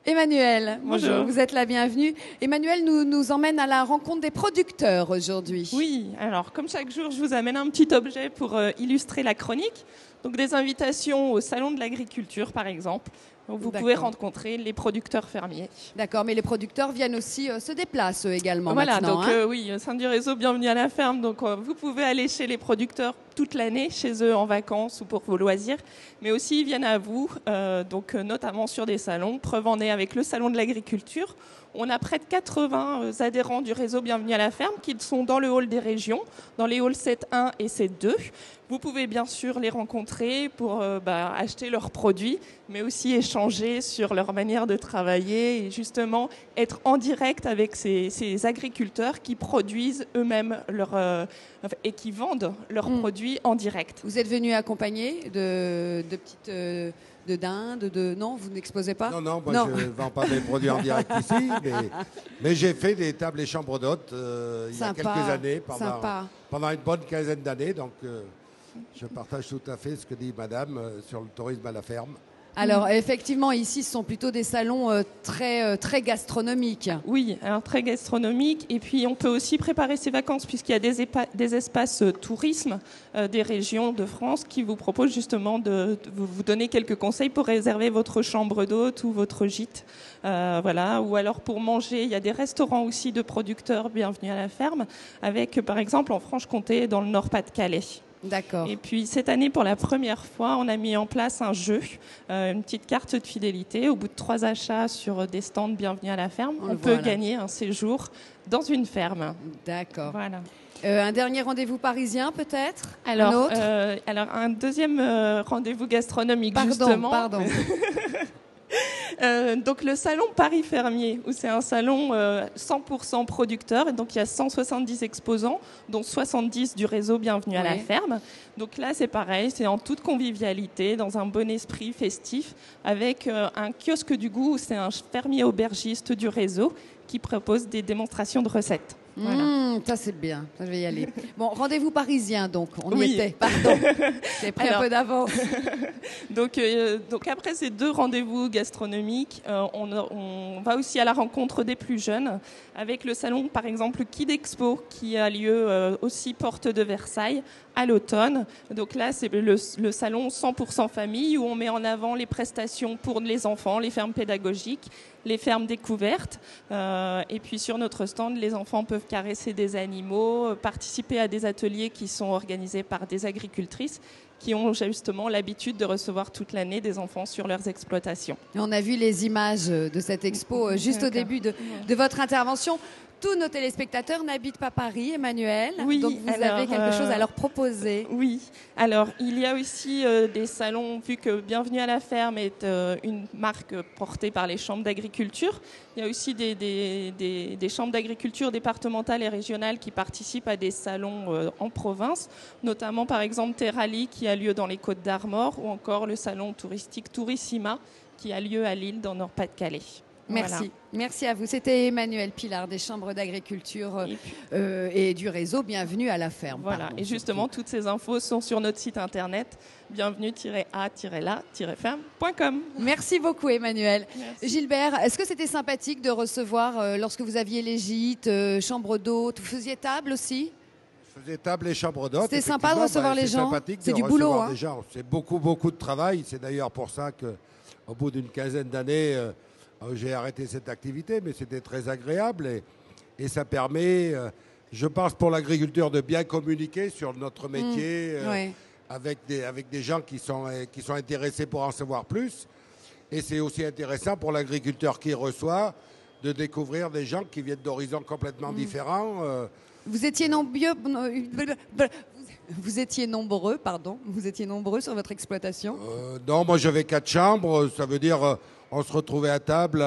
Emmanuel, bonjour. Vous êtes la bienvenue. Emmanuel nous emmène à la rencontre des producteurs aujourd'hui. Oui, alors comme chaque jour, je vous amène un petit objet pour illustrer la chronique. Donc des invitations au Salon de l'Agriculture, par exemple. Donc, vous pouvez rencontrer les producteurs fermiers. D'accord, mais les producteurs viennent aussi se déplacent également voilà, maintenant. Donc oui, au sein du réseau Bienvenue à la ferme. Donc vous pouvez aller chez les producteurs toute l'année, chez eux en vacances ou pour vos loisirs. Mais aussi, ils viennent à vous, notamment sur des salons. Preuve en est avec le Salon de l'Agriculture. On a près de 80 adhérents du réseau Bienvenue à la ferme qui sont dans le hall des régions, dans les halls 7.1 et 7.2. Vous pouvez bien sûr les rencontrer pour acheter leurs produits, mais aussi échanger sur leur manière de travailler et justement être en direct avec ces agriculteurs qui produisent eux-mêmes et qui vendent leurs produits en direct. Vous êtes venu accompagné de petites... de dinde, non, vous n'exposez pas? Non, je ne vends pas mes produits en direct ici, mais j'ai fait des tables et chambres d'hôtes il y a quelques années, pendant une bonne quinzaine d'années, donc je partage tout à fait ce que dit madame sur le tourisme à la ferme. Alors effectivement, ici, ce sont plutôt des salons très gastronomiques. Oui, alors très gastronomiques. Et puis on peut aussi préparer ses vacances puisqu'il y a des espaces tourisme des régions de France qui vous proposent justement de vous donner quelques conseils pour réserver votre chambre d'hôte ou votre gîte. Voilà. Ou alors pour manger, il y a des restaurants aussi de producteurs Bienvenue à la ferme avec par exemple en Franche-Comté dans le Nord-Pas-de-Calais. D'accord. Et puis cette année, pour la première fois, on a mis en place un jeu, une petite carte de fidélité. Au bout de 3 achats sur des stands Bienvenue à la ferme, on peut gagner un séjour dans une ferme. D'accord. Voilà. Un dernier rendez-vous parisien peut-être? Alors un deuxième rendez-vous gastronomique justement. Pardon. Donc le salon Paris Fermier, où c'est un salon 100% producteur, et donc il y a 170 exposants, dont 70 du réseau Bienvenue à la ferme. Donc là c'est pareil, c'est en toute convivialité, dans un bon esprit festif, avec un kiosque du goût, où c'est un fermier aubergiste du réseau qui propose des démonstrations de recettes. Voilà. Ça c'est bien, ça, je vais y aller. Bon, rendez-vous parisien donc, on y était, pardon, j'ai pris un peu d'avance. donc après ces 2 rendez-vous gastronomiques, on va aussi à la rencontre des plus jeunes, avec le salon par exemple Kid Expo qui a lieu aussi porte de Versailles à l'automne. Donc là c'est le salon 100% famille où on met en avant les prestations pour les enfants, les fermes pédagogiques, les fermes découvertes. Et puis sur notre stand, les enfants peuvent caresser des animaux, participer à des ateliers qui sont organisés par des agricultrices qui ont justement l'habitude de recevoir toute l'année des enfants sur leurs exploitations. Et on a vu les images de cette expo juste au début de votre intervention. Tous nos téléspectateurs n'habitent pas Paris, Emmanuel. Oui, donc vous avez quelque chose à leur proposer. Oui, alors il y a aussi des salons, vu que Bienvenue à la ferme est une marque portée par les chambres d'agriculture. Il y a aussi des chambres d'agriculture départementales et régionales qui participent à des salons en province, notamment par exemple Terrali qui a lieu dans les Côtes d'Armor ou encore le salon touristique Tourissima qui a lieu à Lille dans Nord-Pas-de-Calais. Merci. Voilà. Merci à vous. C'était Emmanuel Pilard des chambres d'agriculture et du réseau Bienvenue à la ferme. Voilà. Pardon, et justement, toutes ces infos sont sur notre site internet bienvenue-a-la-ferme.com. Merci beaucoup Emmanuel. Merci. Gilbert, est-ce que c'était sympathique de recevoir lorsque vous aviez les gîtes, chambre d'hôte, vous faisiez table aussi? Je faisais table et chambre d'hôte. C'était sympa de recevoir les gens. C'est du boulot. Hein. C'est beaucoup de travail. C'est d'ailleurs pour ça qu'au bout d'une quinzaine d'années, j'ai arrêté cette activité, mais c'était très agréable et ça permet, je pense, pour l'agriculteur de bien communiquer sur notre métier avec des gens qui sont intéressés pour en savoir plus. Et c'est aussi intéressant pour l'agriculteur qui reçoit de découvrir des gens qui viennent d'horizons complètement différents. Vous étiez nombreux sur votre exploitation? Non, moi j'avais 4 chambres, ça veut dire on se retrouvait à table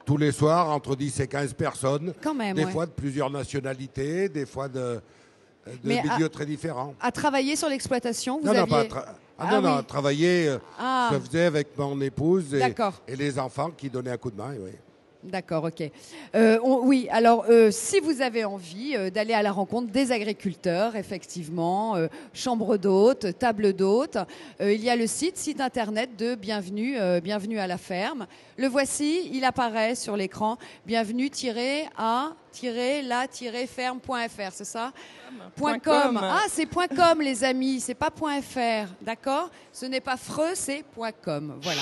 tous les soirs entre 10 et 15 personnes. Quand même, des fois de plusieurs nationalités, des fois de milieux très différents. À travailler sur l'exploitation, vous non, aviez... non, à travailler, je faisais avec mon épouse et les enfants qui donnaient un coup de main. Oui. D'accord, ok. Oui, alors si vous avez envie d'aller à la rencontre des agriculteurs, effectivement, chambre d'hôtes, table d'hôtes, il y a le site internet de Bienvenue, Bienvenue à la ferme. Le voici, il apparaît sur l'écran, bienvenue-à-la-ferme.fr, c'est ça ? .com. Ah, c'est .com les amis, c'est pas .fr, d'accord ? Ce n'est pas freux, c'est .com, voilà.